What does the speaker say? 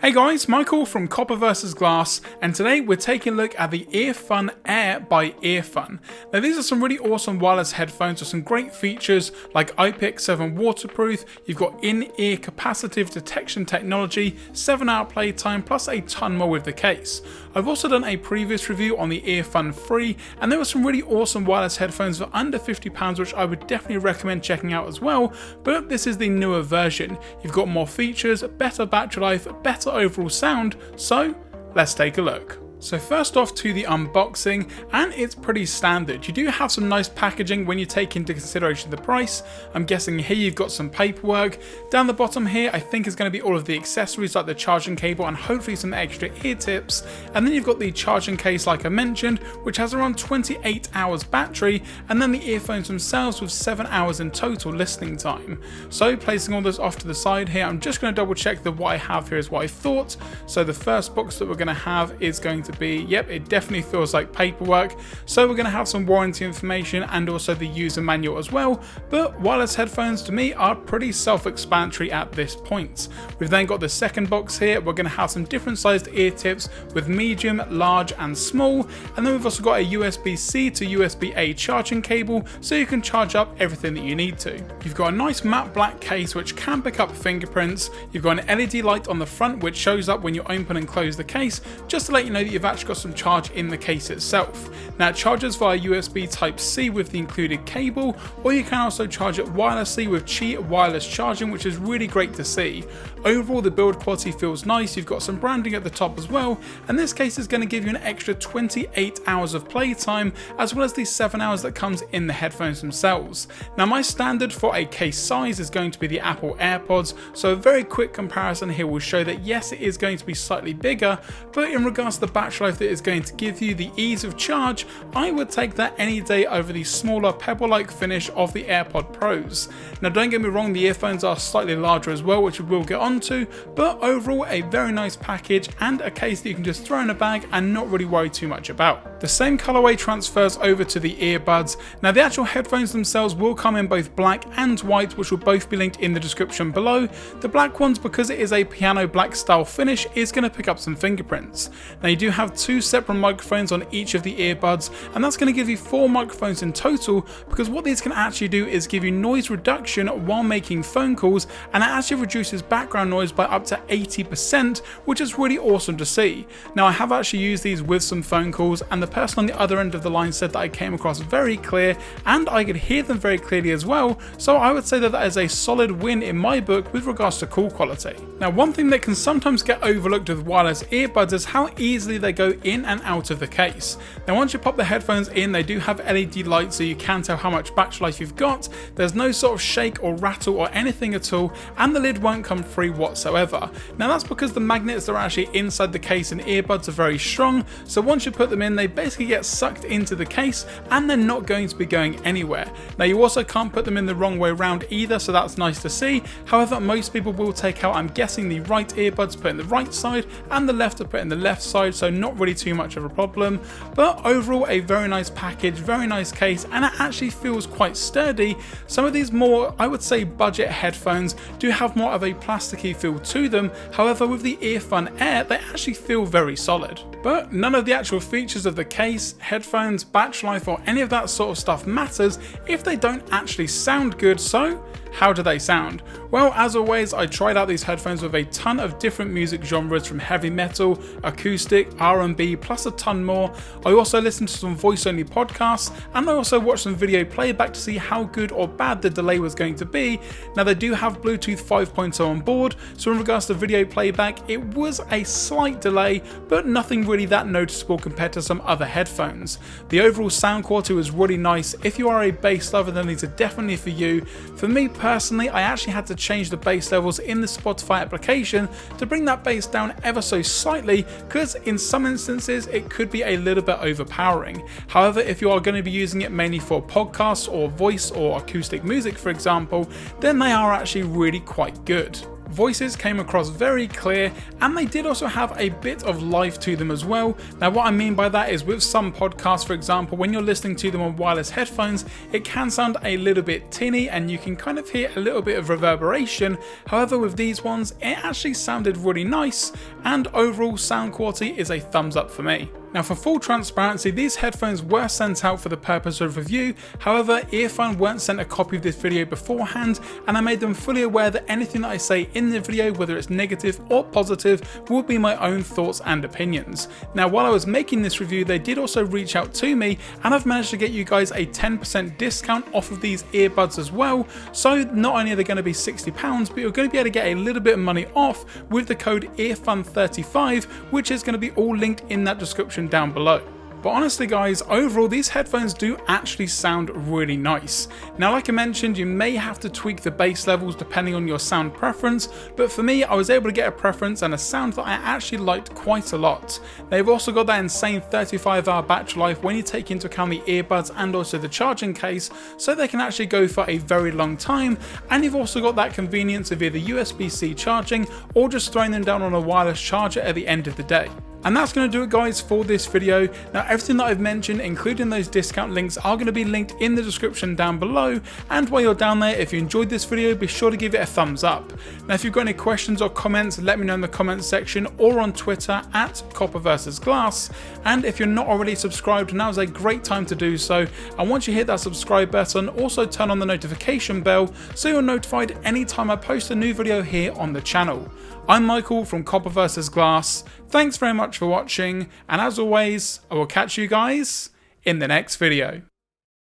Hey guys, Michael from Copper vs Glass, and today we're taking a look at the Earfun Air by Earfun. Now these are some really awesome wireless headphones with some great features like IPX7 waterproof, you've got in-ear capacitive detection technology, 7-hour playtime, plus a ton more with the case. I've also done a previous review on the Earfun 3, and there were some really awesome wireless headphones for under £50 which I would definitely recommend checking out as well, but this is the newer version. You've got more features, better battery life, better overall sound, so let's take a look. So first off to the unboxing, and it's pretty standard. You do have some nice packaging when you take into consideration the price. I'm guessing here you've got some paperwork. Down the bottom here I think is going to be all of the accessories like the charging cable and hopefully some extra ear tips. And then you've got the charging case like I mentioned, which has around 28 hours battery, and then the earphones themselves with 7 hours in total listening time. So placing all this off to the side here, I'm just going to double check that what I have here is what I thought. So the first box that we're going to have is going to be, yep, it definitely feels like paperwork. So we're going to have some warranty information and also the user manual as well, but wireless headphones to me are pretty self-explanatory at this point. We've then got the second box here. We're going to have some different sized ear tips with medium, large and small, and then we've also got a USB-C to USB-A charging cable so you can charge up everything that you need to. You've got a nice matte black case which can pick up fingerprints. You've got an LED light on the front which shows up when you open and close the case, just to let you know that you've actually got some charge in the case itself. Now it charges via USB Type-C with the included cable, or you can also charge it wirelessly with Qi wireless charging, which is really great to see. Overall the build quality feels nice. You've got some branding at the top as well, and this case is going to give you an extra 28 hours of playtime as well as the 7 hours that comes in the headphones themselves. Now my standard for a case size is going to be the Apple AirPods, so a very quick comparison here will show that yes, it is going to be slightly bigger, but in regards to the battery life that is going to give you the ease of charge, I would take that any day over the smaller pebble-like finish of the AirPod Pros. Now don't get me wrong, the earphones are slightly larger as well, which we will get onto, but overall a very nice package and a case that you can just throw in a bag and not really worry too much about. The same colorway transfers over to the earbuds. Now the actual headphones themselves will come in both black and white, which will both be linked in the description below. The black ones, because it is a piano black style finish, is going to pick up some fingerprints. Now you do have two separate microphones on each of the earbuds, and that's going to give you 4 microphones in total, because what these can actually do is give you noise reduction while making phone calls, and it actually reduces background noise by up to 80%, which is really awesome to see. Now I have actually used these with some phone calls, and the person on the other end of the line said that I came across very clear and I could hear them very clearly as well, so I would say that that is a solid win in my book with regards to call quality. Now one thing that can sometimes get overlooked with wireless earbuds is how easily they go in and out of the case. Now once you pop the headphones in, they do have LED lights so you can tell how much battery life you've got. There's no sort of shake or rattle or anything at all, and the lid won't come free whatsoever. Now that's because the magnets that are actually inside the case and earbuds are very strong, so once you put them in they basically get sucked into the case and they're not going to be going anywhere. Now you also can't put them in the wrong way around either, so that's nice to see. However, most people will take out, I'm guessing, the right earbuds put in the right side and the left are put in the left side, so not really too much of a problem. But overall a very nice package, very nice case, and it actually feels quite sturdy. Some of these more, I would say, budget headphones do have more of a plasticky feel to them. However, with the Earfun Air they actually feel very solid. But none of the actual features of the case, headphones, battery life or any of that sort of stuff matters if they don't actually sound good. So how do they sound? Well, as always, I tried out these headphones with a ton of different music genres, from heavy metal, acoustic, R&B, plus a ton more. I also listened to some voice-only podcasts, and I also watched some video playback to see how good or bad the delay was going to be. Now they do have Bluetooth 5.0 on board, so in regards to video playback, it was a slight delay, but nothing really that noticeable compared to some other headphones. The overall sound quality was really nice. If you are a bass lover, then these are definitely for you. For me personally, I actually had to change the bass levels in the Spotify application to bring that bass down ever so slightly, because in some instances it could be a little bit overpowering. However, if you are going to be using it mainly for podcasts or voice or acoustic music for example, then they are actually really quite good. Voices came across very clear, and they did also have a bit of life to them as well. Now what I mean by that is with some podcasts, for example, when you're listening to them on wireless headphones, it can sound a little bit tinny and you can kind of hear a little bit of reverberation. However, with these ones, it actually sounded really nice, and overall sound quality is a thumbs up for me. Now for full transparency, these headphones were sent out for the purpose of review. However, Earfun weren't sent a copy of this video beforehand, and I made them fully aware that anything that I say in the video, whether it's negative or positive, will be my own thoughts and opinions. Now while I was making this review, they did also reach out to me, and I've managed to get you guys a 10% discount off of these earbuds as well. So not only are they going to be £60, but you're going to be able to get a little bit of money off with the code EARFUN35, which is going to be all linked in that description down below. But honestly guys, overall these headphones do actually sound really nice. Now like I mentioned, you may have to tweak the bass levels depending on your sound preference, but for me I was able to get a preference and a sound that I actually liked quite a lot. They've also got that insane 35-hour battery life when you take into account the earbuds and also the charging case, so they can actually go for a very long time, and you've also got that convenience of either USB-C charging or just throwing them down on a wireless charger at the end of the day. And that's going to do it guys for this video. Now everything that I've mentioned, including those discount links, are going to be linked in the description down below, and while you're down there, if you enjoyed this video, be sure to give it a thumbs up. Now if you've got any questions or comments, let me know in the comments section or on Twitter at @CopperVersusGlass, and if you're not already subscribed, now is a great time to do so, and once you hit that subscribe button, also turn on the notification bell so you're notified anytime I post a new video here on the channel. I'm Michael from CopperVersusGlass. Thanks very much for watching, and as always, I will catch you guys in the next video.